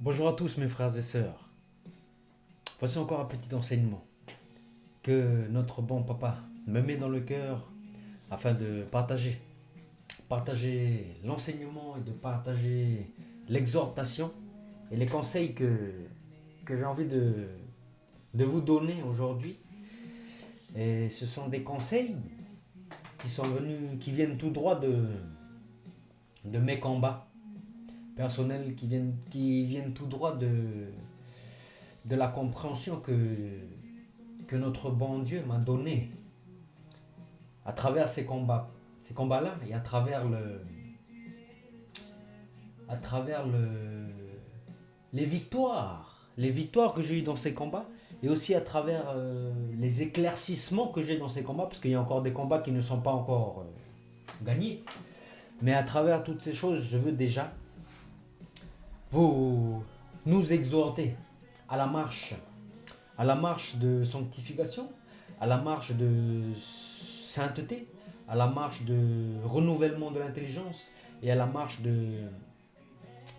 Bonjour à tous mes frères et sœurs. Voici encore un petit enseignement que notre bon papa me met dans le cœur afin de partager l'enseignement et de partager l'exhortation et les conseils que j'ai envie de vous donner aujourd'hui. Et ce sont des conseils qui viennent tout droit de mes combats personnels, qui viennent tout droit de la compréhension que notre bon Dieu m'a donnée à travers ces combats-là, et à travers les victoires que j'ai eues dans ces combats, et aussi à travers les éclaircissements que j'ai dans ces combats, parce qu'il y a encore des combats qui ne sont pas encore gagnés. Mais à travers toutes ces choses, je veux déjà vous nous exhorter à à la marche de sanctification, à la marche de sainteté, à la marche de renouvellement de l'intelligence et à la marche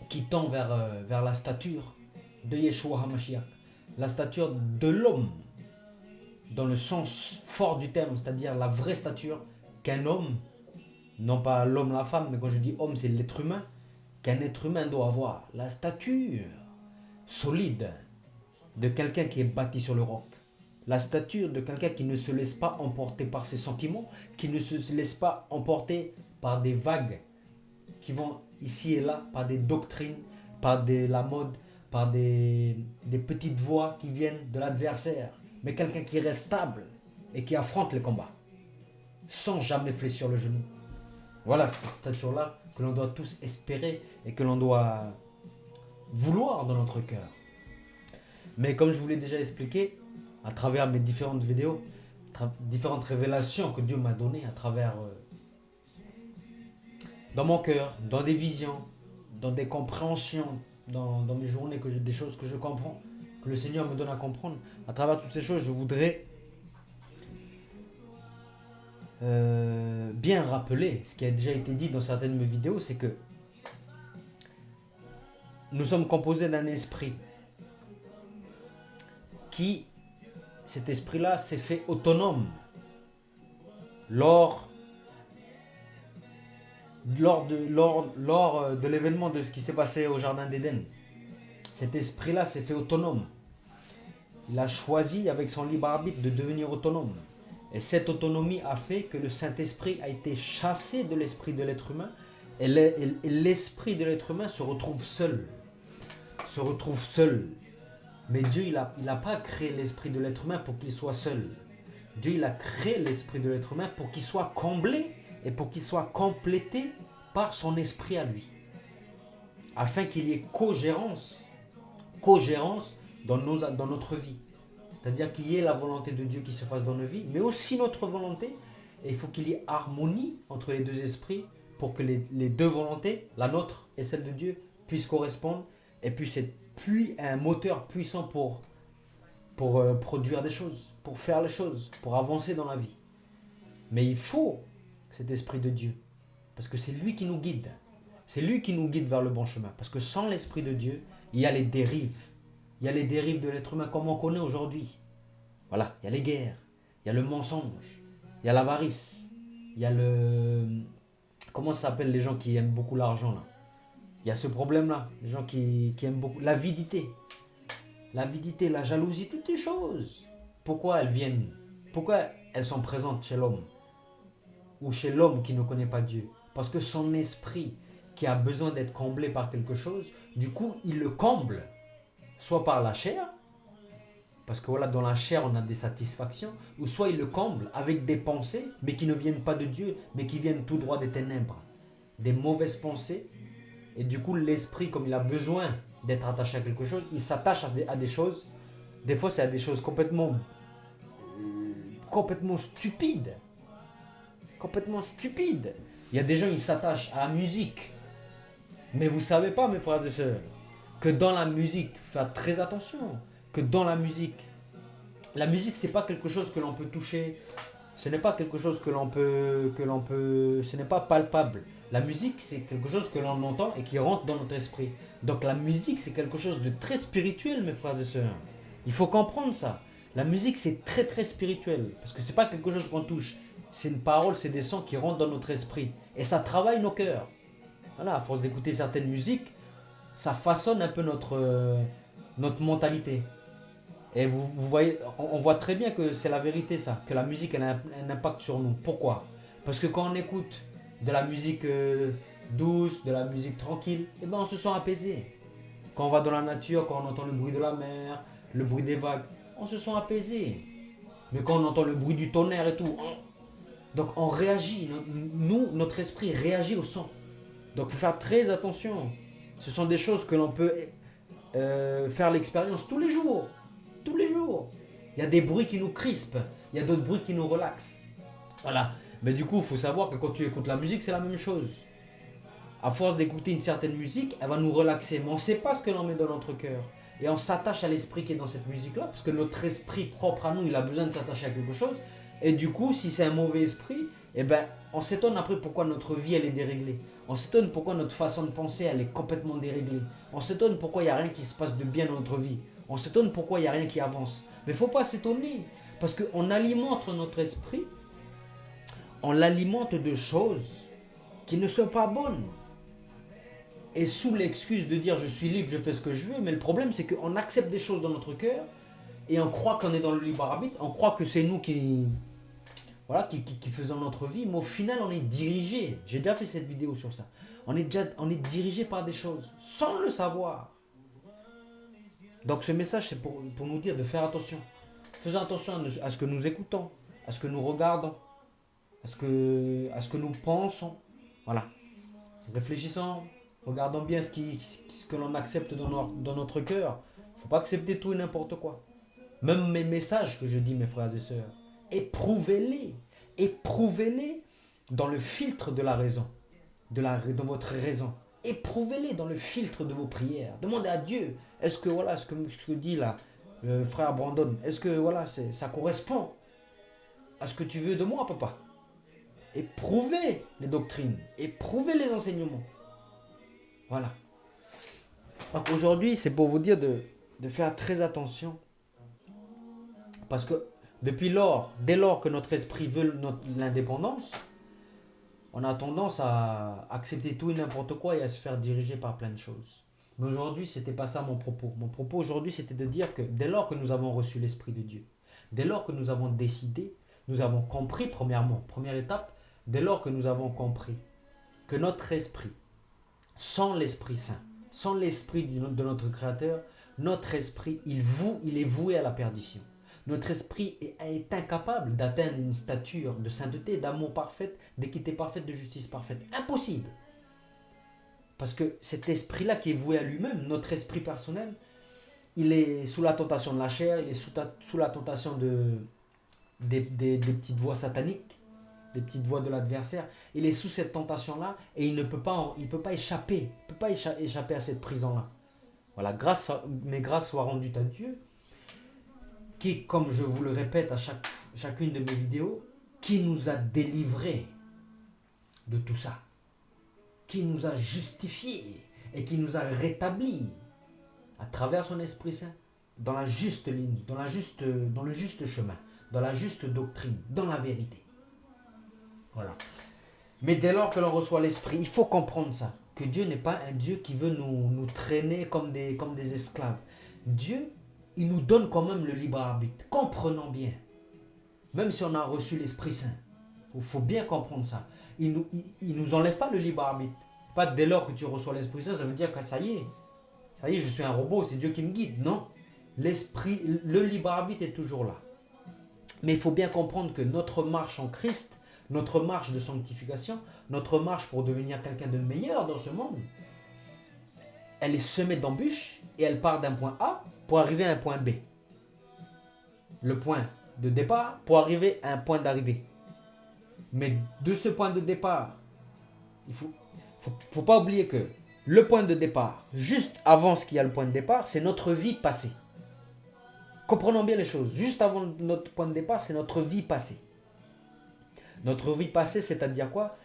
qui tend vers la stature de Yeshua HaMashiach, la stature de l'homme dans le sens fort du terme, c'est-à-dire la vraie stature qu'un homme, non pas l'homme, la femme, mais quand je dis homme, c'est l'être humain, qu'un être humain doit avoir, la stature solide de quelqu'un qui est bâti sur le roc. La stature de quelqu'un qui ne se laisse pas emporter par ses sentiments, qui ne se laisse pas emporter par des vagues qui vont ici et là, par des doctrines, la mode, par des petites voix qui viennent de l'adversaire. Mais quelqu'un qui reste stable et qui affronte les combats, sans jamais fléchir le genou. Voilà cette stature-là que l'on doit tous espérer et que l'on doit vouloir dans notre cœur. Mais comme je vous l'ai déjà expliqué, à travers mes différentes vidéos, différentes révélations que Dieu m'a données à travers dans mon cœur, dans des visions, dans des compréhensions, dans mes journées, des choses que je comprends, que le Seigneur me donne à comprendre. À travers toutes ces choses, je voudrais bien rappeler ce qui a déjà été dit dans certaines de mes vidéos, c'est que nous sommes composés d'un esprit qui, cet esprit-là, s'est fait autonome lors de l'événement de ce qui s'est passé au Jardin d'Éden. Cet esprit-là s'est fait autonome. Il a choisi avec son libre arbitre de devenir autonome. Et cette autonomie a fait que le Saint-Esprit a été chassé de l'esprit de l'être humain et l'esprit de l'être humain se retrouve seul. Mais Dieu, il a pas créé l'esprit de l'être humain pour qu'il soit seul. Dieu, il a créé l'esprit de l'être humain pour qu'il soit comblé et pour qu'il soit complété par son esprit à lui. Afin qu'il y ait cogérance dans notre vie. C'est-à-dire qu'il y ait la volonté de Dieu qui se fasse dans nos vies, mais aussi notre volonté. Et il faut qu'il y ait harmonie entre les deux esprits pour que les deux volontés, la nôtre et celle de Dieu, puissent correspondre et puissent être un moteur puissant pour produire des choses, pour faire les choses, pour avancer dans la vie. Mais il faut cet esprit de Dieu, parce que c'est lui qui nous guide. C'est lui qui nous guide vers le bon chemin. Parce que sans l'esprit de Dieu, il y a les dérives. Il y a les dérives de l'être humain comme on connaît aujourd'hui. Voilà, il y a les guerres, il y a le mensonge, il y a l'avarice, il y a comment ça s'appelle les gens qui aiment beaucoup l'argent là. Il y a ce problème-là, les gens qui aiment beaucoup l'avidité. L'avidité, la jalousie, toutes ces choses. Pourquoi elles viennent? Pourquoi elles sont présentes chez l'homme? Ou chez l'homme qui ne connaît pas Dieu? Parce que son esprit, qui a besoin d'être comblé par quelque chose, du coup, il le comble. Soit par la chair, parce que voilà, dans la chair, on a des satisfactions, ou soit il le comble avec des pensées, mais qui ne viennent pas de Dieu, mais qui viennent tout droit des ténèbres. Des mauvaises pensées. Et du coup, l'esprit, comme il a besoin d'être attaché à quelque chose, il s'attache à des choses. Des fois, c'est à des choses complètement stupides. Complètement stupides. Il y a des gens, ils s'attachent à la musique. Mais vous savez pas, mes frères et sœurs, que dans la musique, faites très attention, que dans la musique c'est pas quelque chose que l'on peut toucher, ce n'est pas quelque chose ce n'est pas palpable. La musique, c'est quelque chose que l'on entend et qui rentre dans notre esprit. Donc la musique, c'est quelque chose de très spirituel, mes frères et sœurs. Il faut comprendre ça. La musique, c'est très très spirituel. Parce que c'est pas quelque chose qu'on touche. C'est une parole, c'est des sons qui rentrent dans notre esprit. Et ça travaille nos cœurs. Voilà, à force d'écouter certaines musiques, ça façonne un peu notre mentalité. Et vous voyez, on voit très bien que c'est la vérité ça, que la musique elle a un impact sur nous. Pourquoi? Parce que quand on écoute de la musique douce, de la musique tranquille, eh ben on se sent apaisé. Quand on va dans la nature, quand on entend le bruit de la mer, le bruit des vagues, on se sent apaisé. Mais quand on entend le bruit du tonnerre et tout, donc on réagit, nous, notre esprit réagit au son. Donc il faut faire très attention. Ce sont des choses que l'on peut faire l'expérience tous les jours. Tous les jours. Il y a des bruits qui nous crispent, il y a d'autres bruits qui nous relaxent. Voilà. Mais du coup, il faut savoir que quand tu écoutes la musique, c'est la même chose. À force d'écouter une certaine musique, elle va nous relaxer. Mais on ne sait pas ce que l'on met dans notre cœur. Et on s'attache à l'esprit qui est dans cette musique-là, parce que notre esprit propre à nous, il a besoin de s'attacher à quelque chose. Et du coup, si c'est un mauvais esprit, eh ben, on s'étonne après pourquoi notre vie, elle est déréglée. On s'étonne pourquoi notre façon de penser, elle est complètement déréglée. On s'étonne pourquoi il n'y a rien qui se passe de bien dans notre vie. On s'étonne pourquoi il n'y a rien qui avance. Mais il ne faut pas s'étonner, parce qu'on alimente notre esprit, on l'alimente de choses qui ne sont pas bonnes. Et sous l'excuse de dire je suis libre, je fais ce que je veux, mais le problème c'est qu'on accepte des choses dans notre cœur et on croit qu'on est dans le libre arbitre, on croit que c'est nous qui faisons notre vie, mais au final on est dirigé. J'ai déjà fait cette vidéo sur ça. On est dirigé par des choses sans le savoir. Donc ce message c'est pour nous dire de faire attention. Faisons attention à ce que nous écoutons, à ce que nous regardons, à ce que nous pensons. Voilà. Réfléchissons. Regardons bien ce que l'on accepte dans notre cœur. Il ne faut pas accepter tout et n'importe quoi. Même mes messages que je dis, mes frères et sœurs, éprouvez-les. Éprouvez-les dans le filtre de la raison. Dans votre raison. Éprouvez-les dans le filtre de vos prières. Demandez à Dieu, est-ce que voilà, ce que dit là, le frère Brandon, est-ce que voilà, ça correspond à ce que tu veux de moi, papa? Éprouvez les doctrines. Éprouvez les enseignements. Voilà. Donc aujourd'hui, c'est pour vous dire de faire très attention. Parce que dès lors que notre esprit veut l'indépendance, on a tendance à accepter tout et n'importe quoi et à se faire diriger par plein de choses. Mais aujourd'hui, ce n'était pas ça mon propos. Mon propos aujourd'hui, c'était de dire que dès lors que nous avons reçu l'Esprit de Dieu, dès lors que nous avons décidé, nous avons compris, premièrement, première étape, dès lors que nous avons compris que notre esprit, sans l'Esprit Saint, sans l'Esprit de notre Créateur, notre esprit, il est voué à la perdition. Notre esprit est incapable d'atteindre une stature de sainteté, d'amour parfaite, d'équité parfaite, de justice parfaite. Impossible. Parce que cet esprit-là qui est voué à lui-même, notre esprit personnel, il est sous la tentation de la chair, il est sous la tentation des petites voix sataniques, des petites voix de l'adversaire. Il est sous cette tentation-là et il ne peut pas, échapper. Il ne peut pas échapper à cette prison-là. Voilà, mes grâces soient rendues à Dieu, qui, comme je vous le répète à chacune de mes vidéos, qui nous a délivrés de tout ça, qui nous a justifiés et qui nous a rétablis à travers son Esprit Saint, dans la juste ligne, dans le juste chemin, dans la juste doctrine, dans la vérité. Voilà. Mais dès lors que l'on reçoit l'Esprit, il faut comprendre ça, que Dieu n'est pas un Dieu qui veut nous traîner comme des esclaves. Dieu, il nous donne quand même le libre arbitre. Comprenons bien. Même si on a reçu l'Esprit Saint, il faut bien comprendre ça. Il nous enlève pas le libre arbitre. Pas dès lors que tu reçois l'Esprit Saint, ça veut dire que ça y est, je suis un robot, c'est Dieu qui me guide. Non, l'Esprit, le libre arbitre est toujours là. Mais il faut bien comprendre que notre marche en Christ, notre marche de sanctification, notre marche pour devenir quelqu'un de meilleur dans ce monde, elle est semée d'embûches et elle part d'un point A pour arriver à un point B. Le point de départ pour arriver à un point d'arrivée. Mais de ce point de départ, il faut pas oublier que le point de départ, juste avant ce qu'il y a le point de départ, c'est notre vie passée. Comprenons bien les choses. Juste avant notre point de départ, c'est notre vie passée. Notre vie passée, c'est-à-dire quoi?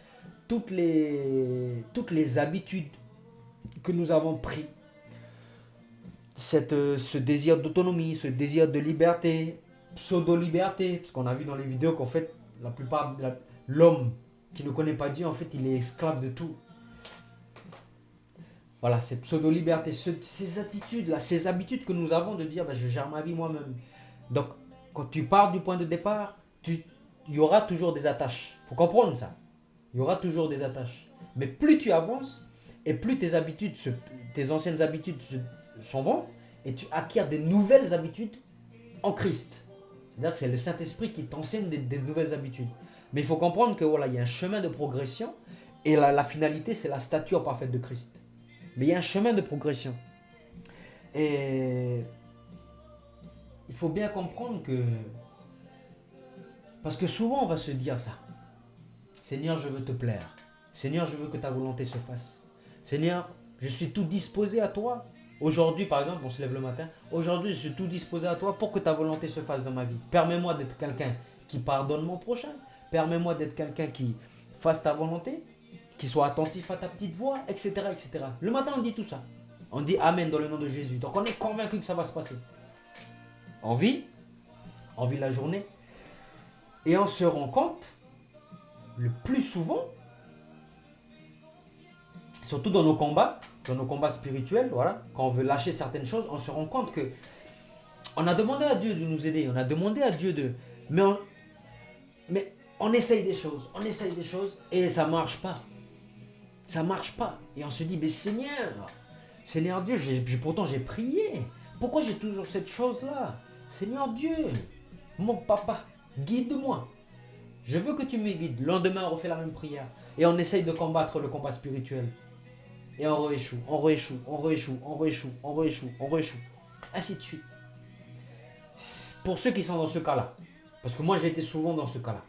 toutes les habitudes que nous avons pris, ce désir d'autonomie, ce désir de liberté, pseudo-liberté, parce qu'on a vu dans les vidéos qu'en fait, la plupart, l'homme qui ne connaît pas Dieu, en fait, il est esclave de tout. Voilà, cette pseudo-liberté, ces attitudes-là, ces habitudes que nous avons de dire, je gère ma vie moi-même. Donc, quand tu pars du point de départ, il y aura toujours des attaches. Il faut comprendre ça. Il y aura toujours des attaches. Mais plus tu avances, et plus tes habitudes, tes anciennes habitudes s'en vont, et tu acquiers des nouvelles habitudes en Christ. C'est-à-dire que c'est le Saint-Esprit qui t'enseigne des nouvelles habitudes. Mais il faut comprendre que voilà, il y a un chemin de progression, et la finalité, c'est la stature parfaite de Christ. Mais il y a un chemin de progression. Et il faut bien comprendre que... Parce que souvent, on va se dire ça. Seigneur, je veux te plaire. Seigneur, je veux que ta volonté se fasse. Seigneur, je suis tout disposé à toi. Aujourd'hui, par exemple, on se lève le matin. Aujourd'hui, je suis tout disposé à toi pour que ta volonté se fasse dans ma vie. Permets-moi d'être quelqu'un qui pardonne mon prochain. Permets-moi d'être quelqu'un qui fasse ta volonté, qui soit attentif à ta petite voix, etc., etc. Le matin, on dit tout ça. On dit Amen dans le nom de Jésus. Donc, on est convaincu que ça va se passer. On vit la journée. Et on se rend compte, le plus souvent, surtout dans nos combats spirituels, voilà, quand on veut lâcher certaines choses, on se rend compte que on a demandé à Dieu de nous aider, on a demandé à Dieu de... Mais on essaye des choses, et ça ne marche pas. Ça ne marche pas. Et on se dit, mais Seigneur Dieu, pourtant j'ai prié. Pourquoi j'ai toujours cette chose-là? Seigneur Dieu, mon papa, guide-moi. Je veux que tu me guides. Le lendemain, on refait la même prière. Et on essaye de combattre le combat spirituel. Et on rééchoue, on rééchoue, on rééchoue, on rééchoue, on rééchoue, on rééchoue. Ainsi de suite. Pour ceux qui sont dans ce cas-là, parce que moi j'ai été souvent dans ce cas-là,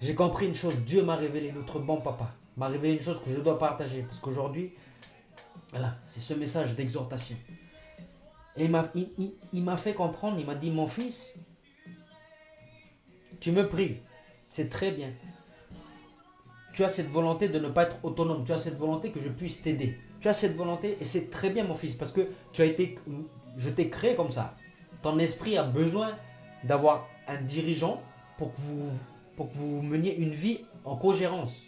j'ai compris une chose. Dieu m'a révélé, notre bon papa m'a révélé une chose que je dois partager. Parce qu'aujourd'hui, voilà, c'est ce message d'exhortation. Et il m'a fait comprendre, il m'a dit, mon fils, tu me pries, c'est très bien. Tu as cette volonté de ne pas être autonome, tu as cette volonté que je puisse t'aider. Tu as cette volonté et c'est très bien mon fils parce que je t'ai créé comme ça. Ton esprit a besoin d'avoir un dirigeant pour que vous meniez une vie en cogérance.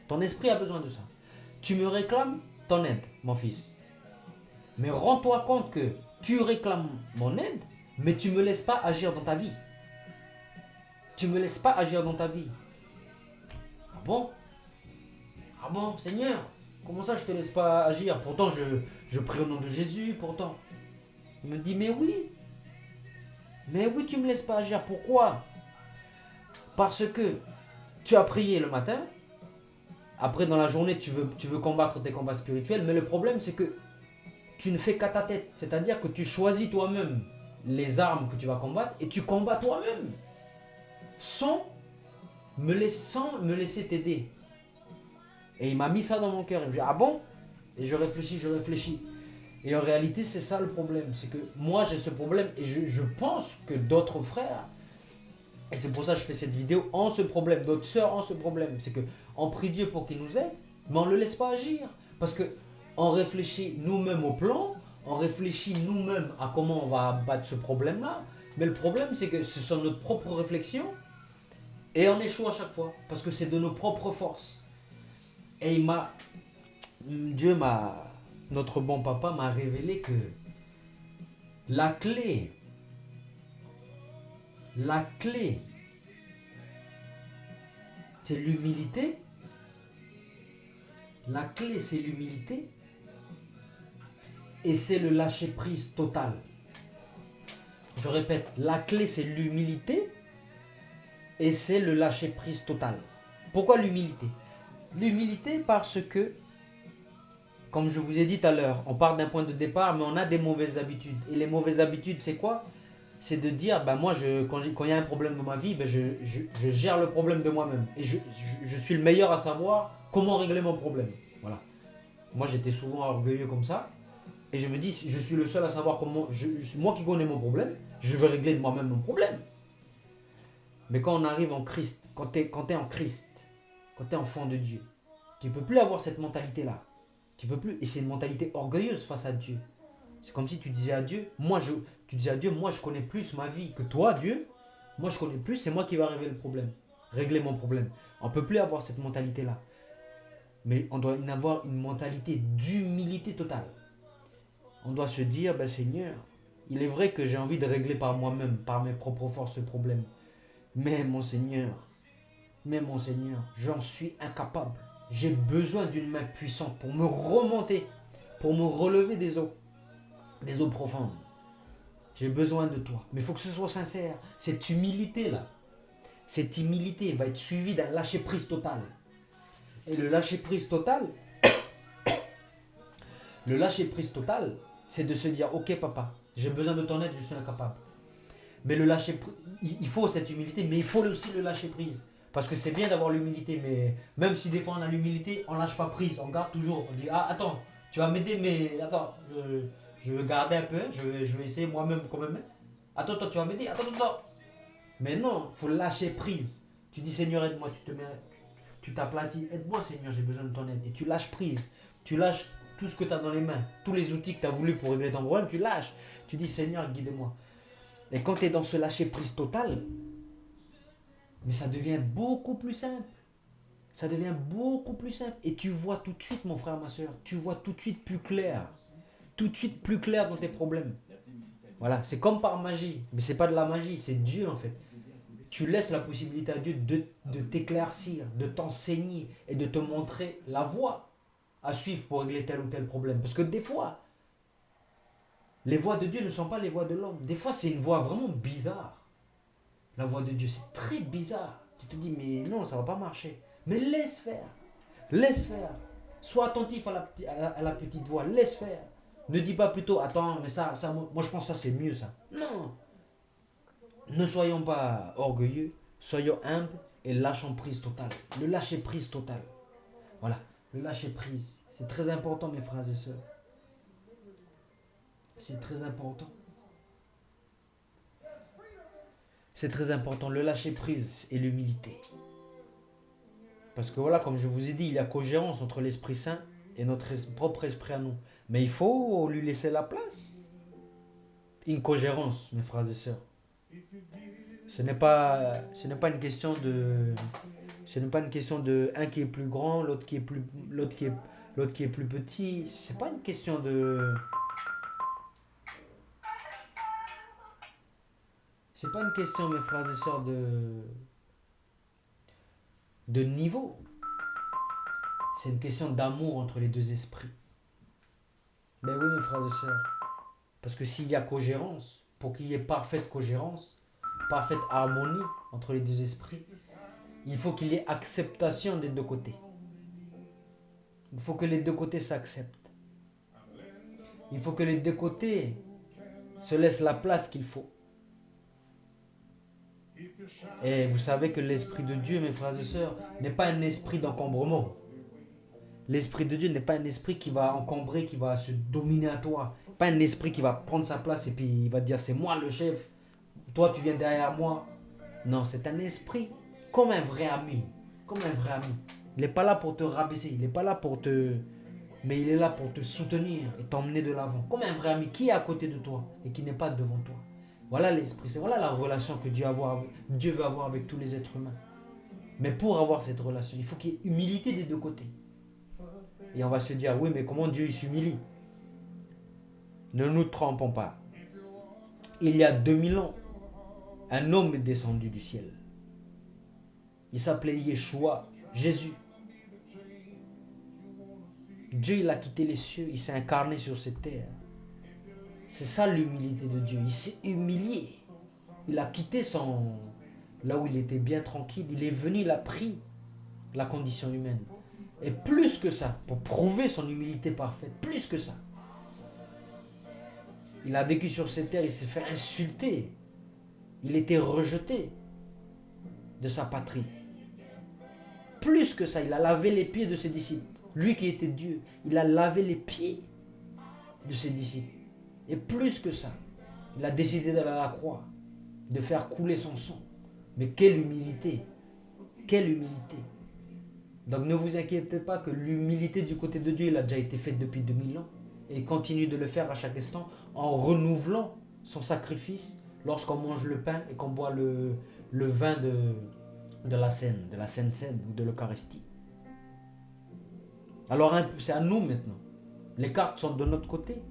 Ton esprit a besoin de ça. Tu me réclames ton aide, mon fils. Mais rends-toi compte que tu réclames mon aide, mais tu ne me laisses pas agir dans ta vie. Tu ne me laisses pas agir dans ta vie. Ah bon? Ah bon, Seigneur? Comment ça je ne te laisse pas agir? Pourtant je prie au nom de Jésus, pourtant. Il me dit, mais oui, tu ne me laisses pas agir. Pourquoi? Parce que tu as prié le matin. Après, dans la journée, tu veux combattre tes combats spirituels. Mais le problème, c'est que tu ne fais qu'à ta tête. C'est-à-dire que tu choisis toi-même les armes que tu vas combattre et tu combats toi-même. Sans me laisser t'aider. Et il m'a mis ça dans mon cœur. Il me dit, ah bon? Et je réfléchis. Et en réalité, c'est ça le problème. C'est que moi, j'ai ce problème et je pense que d'autres frères, et c'est pour ça que je fais cette vidéo, ont ce problème. D'autres sœurs ont ce problème. C'est qu'on prie Dieu pour qu'il nous aide, mais on ne le laisse pas agir. Parce qu'on réfléchit nous-mêmes au plan, on réfléchit nous-mêmes à comment on va abattre ce problème-là. Mais le problème, c'est que ce sont nos propres réflexions et on échoue à chaque fois. Parce que c'est de nos propres forces. Et notre bon papa m'a révélé que la clé, c'est l'humilité. La clé, c'est l'humilité. Et c'est le lâcher-prise total. Je répète, la clé, c'est l'humilité. Et c'est le lâcher-prise total. Pourquoi l'humilité? L'humilité parce que, comme je vous ai dit tout à l'heure, on part d'un point de départ, mais on a des mauvaises habitudes. Et les mauvaises habitudes, c'est quoi? C'est de dire, moi, quand il y a un problème dans ma vie, je gère le problème de moi-même. Et je suis le meilleur à savoir comment régler mon problème. Voilà. Moi, j'étais souvent orgueilleux comme ça. Et je me dis, je suis le seul à savoir comment... moi qui connais mon problème, je vais régler de moi-même mon problème. Mais quand on arrive en Christ, quand tu es en Christ, quand tu es enfant de Dieu. Tu ne peux plus avoir cette mentalité-là. Tu peux plus. Et c'est une mentalité orgueilleuse face à Dieu. C'est comme si tu disais à Dieu, moi je connais plus ma vie que toi, Dieu. Moi je connais plus, c'est moi qui va régler mon problème. On ne peut plus avoir cette mentalité-là. Mais on doit avoir une mentalité d'humilité totale. On doit se dire, ben Seigneur, il est vrai que j'ai envie de régler par moi-même, par mes propres forces, ce problème. Mais mon Seigneur, j'en suis incapable. J'ai besoin d'une main puissante pour me remonter, pour me relever des eaux profondes. J'ai besoin de toi. Mais il faut que ce soit sincère. Cette humilité-là, cette humilité va être suivie d'un lâcher-prise total. Et le lâcher-prise total, c'est de se dire, ok papa, j'ai besoin de ton aide, je suis incapable. Mais le lâcher prise, il faut cette humilité, mais il faut aussi le lâcher prise. Parce que c'est bien d'avoir l'humilité, mais même si des fois on a l'humilité, on lâche pas prise, on garde toujours. On dit, ah attends, tu vas m'aider, mais attends, je vais garder un peu, je vais essayer moi-même quand même. Attends, tu vas m'aider, attends. Mais non, il faut lâcher prise. Tu dis, Seigneur, aide-moi, tu t'aplatis, aide-moi Seigneur, j'ai besoin de ton aide. Et tu lâches prise, tu lâches tout ce que tu as dans les mains, tous les outils que tu as voulu pour régler ton problème, tu lâches. Tu dis, Seigneur, guide-moi. Et quand tu es dans ce lâcher prise total, mais ça devient beaucoup plus simple. Ça devient beaucoup plus simple. Et tu vois tout de suite, mon frère, ma soeur, tu vois tout de suite plus clair. Tout de suite plus clair dans tes problèmes. Voilà, c'est comme par magie. Mais c'est pas de la magie, c'est Dieu en fait. Tu laisses la possibilité à Dieu de t'éclaircir, de t'enseigner et de te montrer la voie à suivre pour régler tel ou tel problème. Parce que des fois, les voies de Dieu ne sont pas les voies de l'homme. Des fois, c'est une voie vraiment bizarre. La voie de Dieu, c'est très bizarre. Tu te dis, mais non, ça va pas marcher. Mais laisse faire. Laisse faire. Sois attentif à la petite voix. Laisse faire. Ne dis pas plutôt, attends, mais ça moi je pense que ça c'est mieux ça. Non. Ne soyons pas orgueilleux. Soyons humbles et lâchons prise totale. Le lâcher prise total. Voilà. Le lâcher prise. C'est très important, mes frères et sœurs. C'est très important. C'est très important, le lâcher prise et l'humilité. Parce que voilà, comme je vous ai dit, il y a cogérance entre l'Esprit Saint et notre propre esprit à nous. Mais il faut lui laisser la place. Une cogérance, mes frères et sœurs. Ce n'est pas une question de... Ce n'est pas une question de un qui est plus grand, l'autre qui est plus petit. C'est pas une question de... C'est pas une question, mes frères et sœurs, de niveau. C'est une question d'amour entre les deux esprits. Ben oui, mes frères et sœurs. Parce que s'il y a cogérance, pour qu'il y ait parfaite cogérance, parfaite harmonie entre les deux esprits, il faut qu'il y ait acceptation des deux côtés. Il faut que les deux côtés s'acceptent. Il faut que les deux côtés se laissent la place qu'il faut. Et vous savez que l'Esprit de Dieu, mes frères et sœurs, n'est pas un esprit d'encombrement. L'Esprit de Dieu n'est pas un esprit qui va encombrer, qui va se dominer à toi. Pas un esprit qui va prendre sa place et puis il va te dire c'est moi le chef, toi tu viens derrière moi. Non, c'est un esprit comme un vrai ami. Comme un vrai ami. Il n'est pas là pour te rabaisser, il n'est pas là pour te... Mais il est là pour te soutenir et t'emmener de l'avant. Comme un vrai ami qui est à côté de toi et qui n'est pas devant toi. Voilà l'esprit, c'est voilà la relation que Dieu veut avoir avec tous les êtres humains. Mais pour avoir cette relation, il faut qu'il y ait humilité des deux côtés. Et on va se dire, oui, mais comment Dieu il s'humilie? Ne nous trompons pas. Il y a 2000 ans, un homme est descendu du ciel. Il s'appelait Yeshua, Jésus. Dieu, il a quitté les cieux, il s'est incarné sur cette terre. C'est ça l'humilité de Dieu. Il s'est humilié. Il a quitté là où il était bien tranquille. Il est venu, il a pris la condition humaine. Et plus que ça, pour prouver son humilité parfaite, plus que ça. Il a vécu sur cette terre, il s'est fait insulter. Il était rejeté de sa patrie. Plus que ça, il a lavé les pieds de ses disciples. Lui qui était Dieu, il a lavé les pieds de ses disciples. Et plus que ça, il a décidé d'aller à la croix, de faire couler son sang. Mais quelle humilité! Quelle humilité! Donc ne vous inquiétez pas que l'humilité du côté de Dieu, il a déjà été faite depuis 2000 ans. Et il continue de le faire à chaque instant en renouvelant son sacrifice lorsqu'on mange le pain et qu'on boit le vin de la scène, de la Sainte Seine ou de l'Eucharistie. Alors c'est à nous maintenant. Les cartes sont de notre côté.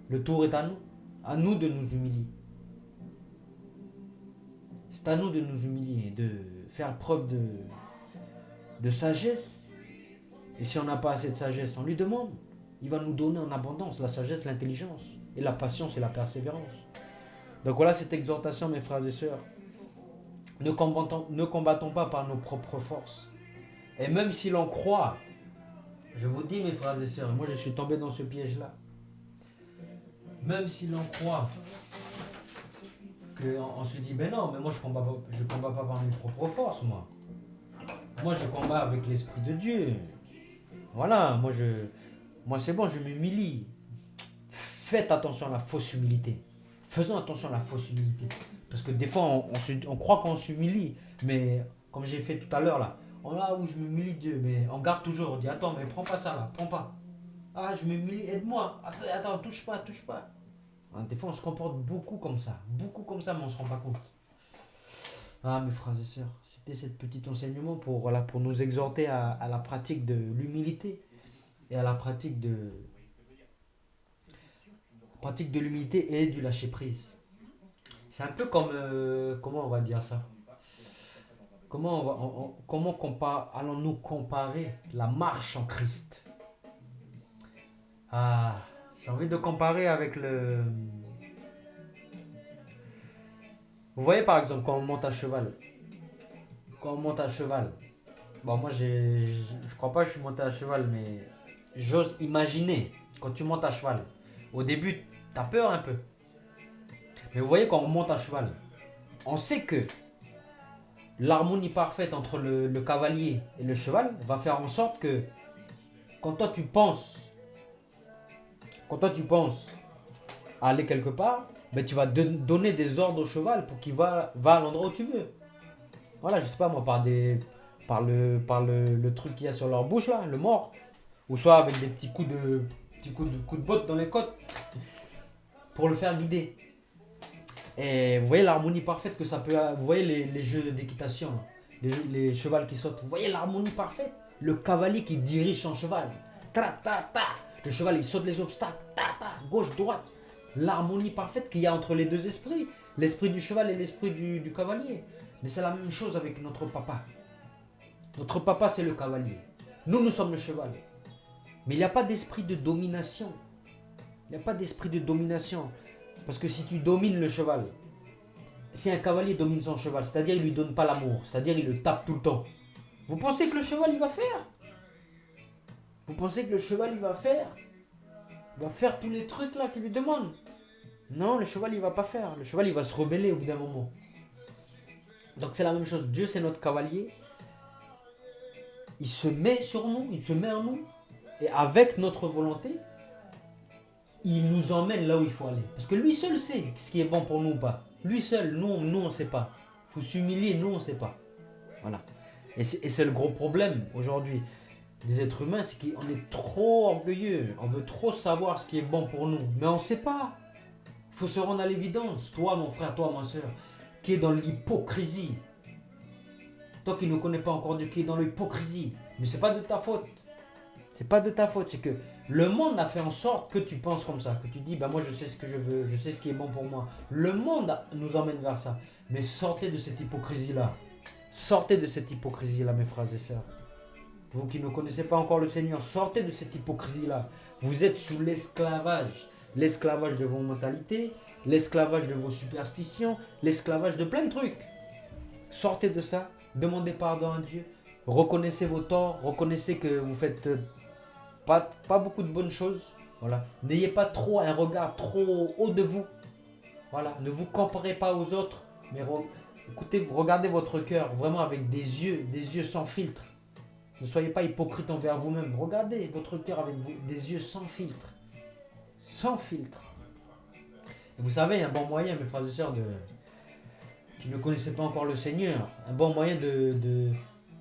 Le tour est à nous. À nous de nous humilier. C'est à nous de nous humilier, de faire preuve de sagesse. Et si on n'a pas assez de sagesse, on lui demande. Il va nous donner en abondance la sagesse, l'intelligence, et la patience et la persévérance. Donc voilà cette exhortation, mes frères et sœurs. Ne combattons pas par nos propres forces. Et même si l'on croit, je vous dis mes frères et sœurs, moi je suis tombé dans ce piège-là. Même si l'on croit qu'on se dit, ben non, mais moi je combat pas par mes propres forces, moi. Moi je combats avec l'Esprit de Dieu. Voilà, moi c'est bon, je m'humilie. Faites attention à la fausse humilité. Faisons attention à la fausse humilité. Parce que des fois, on croit qu'on s'humilie. Mais comme j'ai fait tout à l'heure là, là où je m'humilie Dieu, mais on garde toujours. On dit, attends, mais prends pas ça là, prends pas. Ah, je m'humilie, aide-moi. Attends, touche pas, touche pas. Des fois, on se comporte beaucoup comme ça, mais on se rend pas compte. Ah, mes frères et sœurs, c'était ce petit enseignement pour nous exhorter à la pratique de l'humilité et à la pratique de l'humilité et du lâcher prise. C'est un peu comme comment on va dire ça. Allons-nous comparer la marche en Christ? Ah, j'ai envie de comparer avec le. Vous voyez par exemple quand on monte à cheval. Bon, moi je crois pas que je suis monté à cheval, mais j'ose imaginer quand tu montes à cheval. Au début, t'as peur un peu. Mais vous voyez quand on monte à cheval, on sait que l'harmonie parfaite entre le cavalier et le cheval va faire en sorte que quand toi tu penses à aller quelque part, ben tu vas donner des ordres au cheval pour qu'il va à l'endroit où tu veux. Voilà, je sais pas moi, par le truc qu'il y a sur leur bouche là, le mort, ou soit avec des coups de botte dans les côtes pour le faire guider. Et vous voyez l'harmonie parfaite que ça peut. Vous voyez les jeux d'équitation, les chevals qui sautent. Vous voyez l'harmonie parfaite. Le cavalier qui dirige son cheval. Ta ta ta. Le cheval il saute les obstacles. Ta ta. Gauche droite. L'harmonie parfaite qu'il y a entre les deux esprits. L'esprit du cheval et l'esprit du cavalier. Mais c'est la même chose avec notre papa. Notre papa c'est le cavalier. Nous sommes le cheval. Mais il n'y a pas d'esprit de domination. Il n'y a pas d'esprit de domination. Parce que si tu domines le cheval, si un cavalier domine son cheval, c'est-à-dire il lui donne pas l'amour, c'est-à-dire il le tape tout le temps, vous pensez que le cheval il va faire? Vous pensez que le cheval il va faire? Il va faire tous les trucs là qu'il lui demande? Non, le cheval il va pas faire. Le cheval il va se rebeller au bout d'un moment. Donc c'est la même chose. Dieu c'est notre cavalier. Il se met sur nous, il se met en nous. Et avec notre volonté, il nous emmène là où il faut aller. Parce que lui seul sait ce qui est bon pour nous ou pas. Lui seul, nous on ne sait pas. Il faut s'humilier, nous on ne sait pas. Voilà. Et c'est le gros problème aujourd'hui des êtres humains, c'est qu'on est trop orgueilleux. On veut trop savoir ce qui est bon pour nous. Mais on ne sait pas. Il faut se rendre à l'évidence. Toi mon frère, toi ma soeur, qui est dans l'hypocrisie. Toi qui ne connais pas encore Dieu, qui est dans l'hypocrisie. Mais ce n'est pas de ta faute. C'est pas de ta faute, c'est que le monde a fait en sorte que tu penses comme ça, que tu dis, bah moi je sais ce que je veux, je sais ce qui est bon pour moi. Le monde nous emmène vers ça. Mais sortez de cette hypocrisie-là. Sortez de cette hypocrisie-là, mes frères et sœurs. Vous qui ne connaissez pas encore le Seigneur, sortez de cette hypocrisie-là. Vous êtes sous l'esclavage. L'esclavage de vos mentalités, l'esclavage de vos superstitions, l'esclavage de plein de trucs. Sortez de ça, demandez pardon à Dieu, reconnaissez vos torts, reconnaissez que vous faites pas beaucoup de bonnes choses. Voilà. N'ayez pas trop un regard trop haut de vous. Voilà. Ne vous comparez pas aux autres, mais écoutez, regardez votre cœur vraiment avec des yeux sans filtre. Ne soyez pas hypocrite envers vous-même. Regardez votre cœur avec des yeux sans filtre. Sans filtre. Et vous savez, un bon moyen, mes frères et sœurs, qui ne connaissaient pas encore le Seigneur, un bon moyen de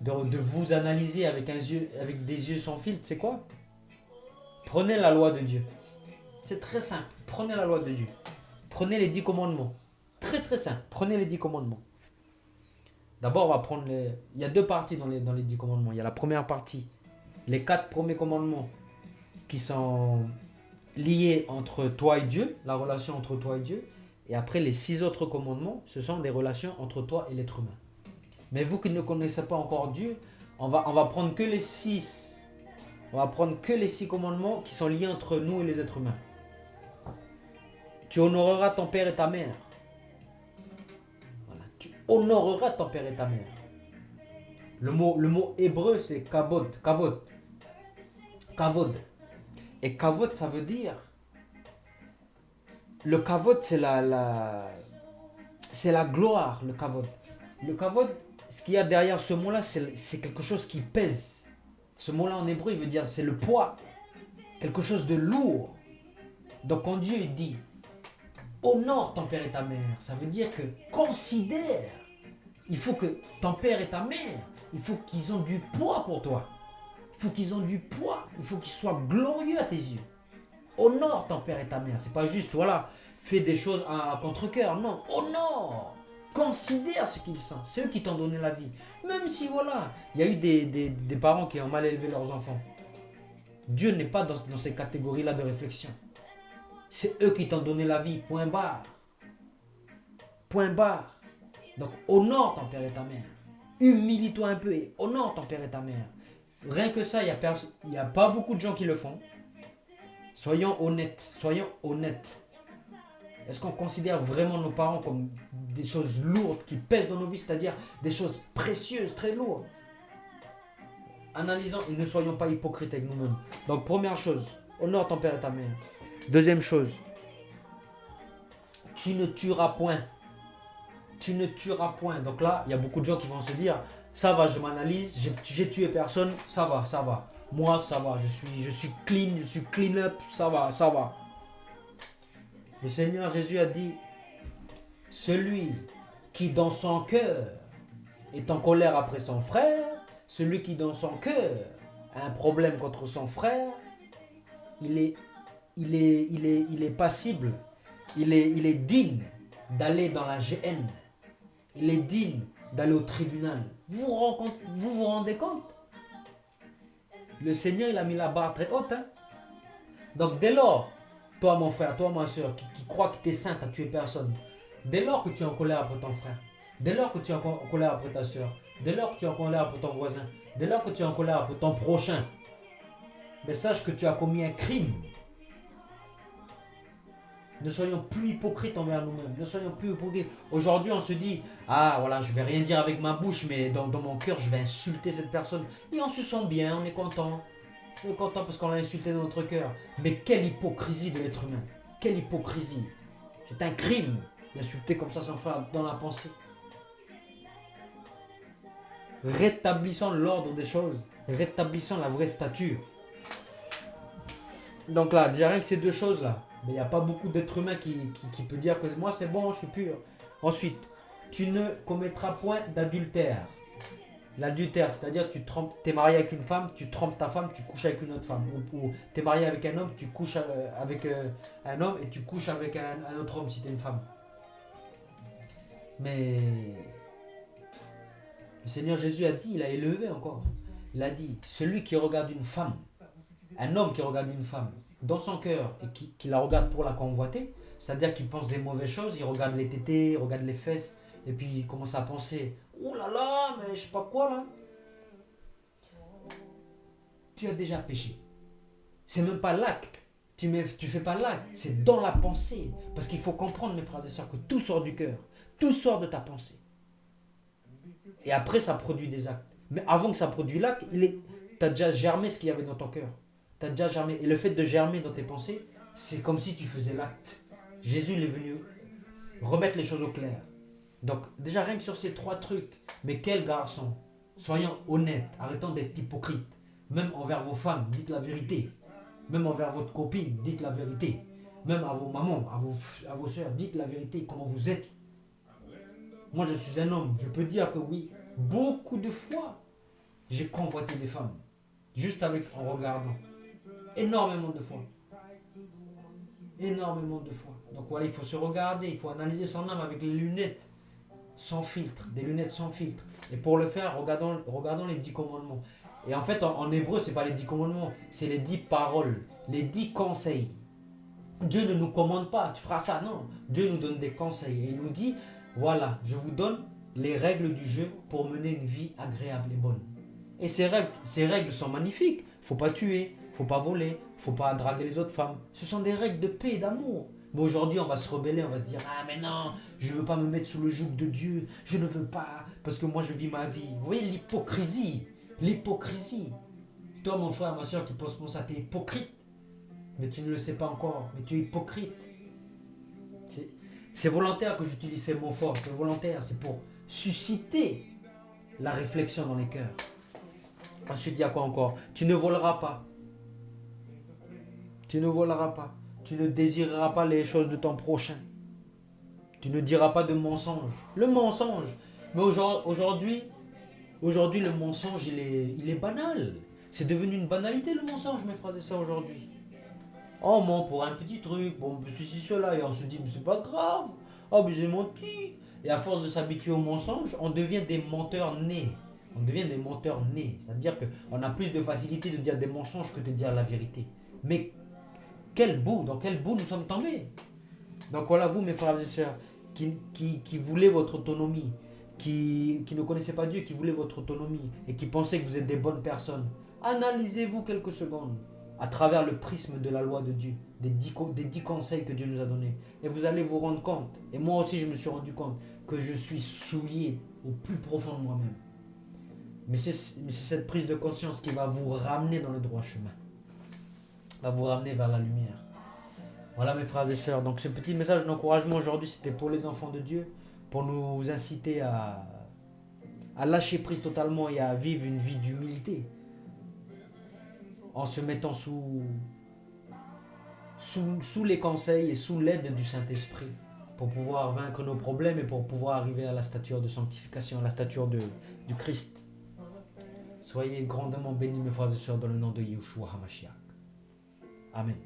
de vous analyser avec, avec des yeux sans filtre, c'est quoi? Prenez la loi de Dieu. C'est très simple. Prenez la loi de Dieu. Prenez les 10 commandements. Très très simple. Prenez les 10 commandements. D'abord, on va prendre les... Il y a deux parties dans les 10 commandements. Il y a la première partie, les 4 premiers commandements qui sont liés entre toi et Dieu, la relation entre toi et Dieu. Et après, les 6 autres commandements, ce sont des relations entre toi et l'être humain. Mais vous qui ne connaissez pas encore Dieu, on va prendre que les 6. On va prendre que les 6 commandements qui sont liés entre nous et les êtres humains. Tu honoreras ton père et ta mère. Voilà. Tu honoreras ton père et ta mère. Le mot hébreu, c'est kavod. Kavod. Kavod. Et kavod, ça veut dire... Le kavod, c'est c'est la gloire, le kavod. Le kavod, ce qu'il y a derrière ce mot-là, c'est quelque chose qui pèse. Ce mot-là en hébreu, il veut dire c'est le poids. Quelque chose de lourd. Donc quand Dieu dit honore ton père et ta mère, ça veut dire que considère. Il faut que ton père et ta mère, il faut qu'ils ont du poids pour toi. Il faut qu'ils ont du poids. Il faut qu'ils soient glorieux à tes yeux. Honore ton père et ta mère. C'est pas juste, voilà, fais des choses à contre-cœur. Non, honore. Considère ce qu'ils sont. C'est eux qui t'ont donné la vie. Même si, voilà, il y a eu des parents qui ont mal élevé leurs enfants. Dieu n'est pas dans ces catégories-là de réflexion. C'est eux qui t'ont donné la vie. Point barre. Point barre. Donc, honore ton père et ta mère. Humilie-toi un peu et honore ton père et ta mère. Rien que ça, il n'y a pas beaucoup de gens qui le font. Soyons honnêtes. Soyons honnêtes. Est-ce qu'on considère vraiment nos parents comme des choses lourdes qui pèsent dans nos vies, c'est-à-dire des choses précieuses, très lourdes? Analysons et ne soyons pas hypocrites avec nous-mêmes. Donc, première chose, honore ton père et ta mère. Deuxième chose, tu ne tueras point. Tu ne tueras point. Donc là, il y a beaucoup de gens qui vont se dire, ça va, je m'analyse, j'ai tué personne, ça va, ça va. Moi, ça va, je suis clean, je suis clean up, ça va, ça va. Le Seigneur Jésus a dit, celui qui dans son cœur est en colère après son frère, celui qui dans son cœur a un problème contre son frère, il est passible, il est digne d'aller dans la GN, il est digne d'aller au tribunal. Vous vous rendez compte? Le Seigneur, il a mis la barre très haute. Hein? Donc dès lors, toi mon frère, toi ma soeur, qui crois que tu es saint, tu n'as tué personne, dès lors que tu es en colère après ton frère, dès lors que tu es en colère après ta soeur, dès lors que tu es en colère après ton voisin, dès lors que tu es en colère après ton prochain, mais sache que tu as commis un crime. Ne soyons plus hypocrites envers nous-mêmes. Ne soyons plus hypocrites. Aujourd'hui, on se dit, ah voilà, je vais rien dire avec ma bouche, mais dans mon cœur, je vais insulter cette personne. Et on se sent bien, on est content. On est content parce qu'on l'a insulté dans notre cœur. Mais quelle hypocrisie de l'être humain. Quelle hypocrisie. C'est un crime d'insulter comme ça son frère dans la pensée. Rétablissons l'ordre des choses. Rétablissons la vraie stature. Donc là, déjà rien que ces deux choses-là. Mais il n'y a pas beaucoup d'êtres humains qui peut dire que moi c'est bon, je suis pur. Ensuite, tu ne commettras point d'adultère. L'adultère, c'est-à-dire que tu es marié avec une femme, tu trompes ta femme, tu couches avec une autre femme. Ou tu es marié avec un homme, tu couches avec un homme et tu couches avec un autre homme si tu es une femme. Mais le Seigneur Jésus a dit, il a élevé encore. Il a dit, celui qui regarde une femme, un homme qui regarde une femme, dans son cœur et qui la regarde pour la convoiter, c'est-à-dire qu'il pense des mauvaises choses, il regarde les tétés, il regarde les fesses, et puis il commence à penser, oh là là, mais je sais pas quoi là. Tu as déjà péché. C'est même pas l'acte. Tu fais pas l'acte, c'est dans la pensée. Parce qu'il faut comprendre, mes frères et sœurs, que tout sort du cœur, tout sort de ta pensée. Et après, ça produit des actes. Mais avant que ça produise l'acte, tu as déjà germé ce qu'il y avait dans ton cœur. T'as déjà germé. Et le fait de germer dans tes pensées, c'est comme si tu faisais l'acte. Jésus il est venu remettre les choses au clair. Donc déjà rien que sur ces 3 trucs, mais quel garçon. Soyons honnêtes, arrêtons d'être hypocrites. Même envers vos femmes, dites la vérité. Même envers votre copine, dites la vérité. Même à vos mamans, à vos soeurs, dites la vérité, comment vous êtes. Moi je suis un homme, je peux dire que oui, beaucoup de fois, j'ai convoité des femmes, juste en regardant. Énormément de fois. Énormément de fois. Donc voilà, il faut se regarder, il faut analyser son âme avec les lunettes sans filtre, des lunettes sans filtre. Et pour le faire, regardons les 10 commandements. Et en fait, en hébreu, c'est pas les 10 commandements, c'est les 10 paroles, les 10 conseils. Dieu ne nous commande pas, tu feras ça, non. Dieu nous donne des conseils et il nous dit, voilà, je vous donne les règles du jeu pour mener une vie agréable et bonne. Et ces règles sont magnifiques. Faut pas tuer, faut pas voler, faut pas draguer les autres femmes. Ce sont des règles de paix et d'amour. Mais aujourd'hui, on va se rebeller, on va se dire, ah mais non, je ne veux pas me mettre sous le joug de Dieu, je ne veux pas, parce que moi je vis ma vie. Vous voyez l'hypocrisie, l'hypocrisie. Toi mon frère, ma soeur qui pense comme ça, tu es hypocrite. Mais tu ne le sais pas encore, mais tu es hypocrite. C'est volontaire que j'utilise ces mots forts, c'est volontaire, c'est pour susciter la réflexion dans les cœurs. Ensuite, il y a quoi encore? Tu ne voleras pas. Tu ne voleras pas. Tu ne désireras pas les choses de ton prochain. Tu ne diras pas de mensonge. Le mensonge. Mais aujourd'hui, le mensonge, il est banal. C'est devenu une banalité le mensonge, mes frères et sœurs, aujourd'hui. Oh, on ment pour un petit truc, bon, ceci, cela, et on se dit, mais c'est pas grave. Oh, mais j'ai menti. Et à force de s'habituer au mensonge, on devient des menteurs nés. On devient des menteurs nés. C'est-à-dire qu'on a plus de facilité de dire des mensonges que de dire la vérité. Mais dans quel bout nous sommes tombés? Donc voilà, vous, mes frères et sœurs, qui voulez votre autonomie, qui ne connaissez pas Dieu, qui voulez votre autonomie et qui pensez que vous êtes des bonnes personnes, analysez-vous quelques secondes à travers le prisme de la loi de Dieu, des 10 conseils que Dieu nous a donnés. Et vous allez vous rendre compte, et moi aussi je me suis rendu compte, que je suis souillé au plus profond de moi-même. Mais c'est cette prise de conscience qui va vous ramener dans le droit chemin, va vous ramener vers la lumière. Voilà mes frères et sœurs, donc ce petit message d'encouragement aujourd'hui, c'était pour les enfants de Dieu, pour nous inciter à lâcher prise totalement et à vivre une vie d'humilité, en se mettant sous les conseils et sous l'aide du Saint-Esprit, pour pouvoir vaincre nos problèmes et pour pouvoir arriver à la stature de sanctification, à la stature du Christ. Soyez grandement bénis mes frères et sœurs dans le nom de Yeshua HaMashiach. Amen.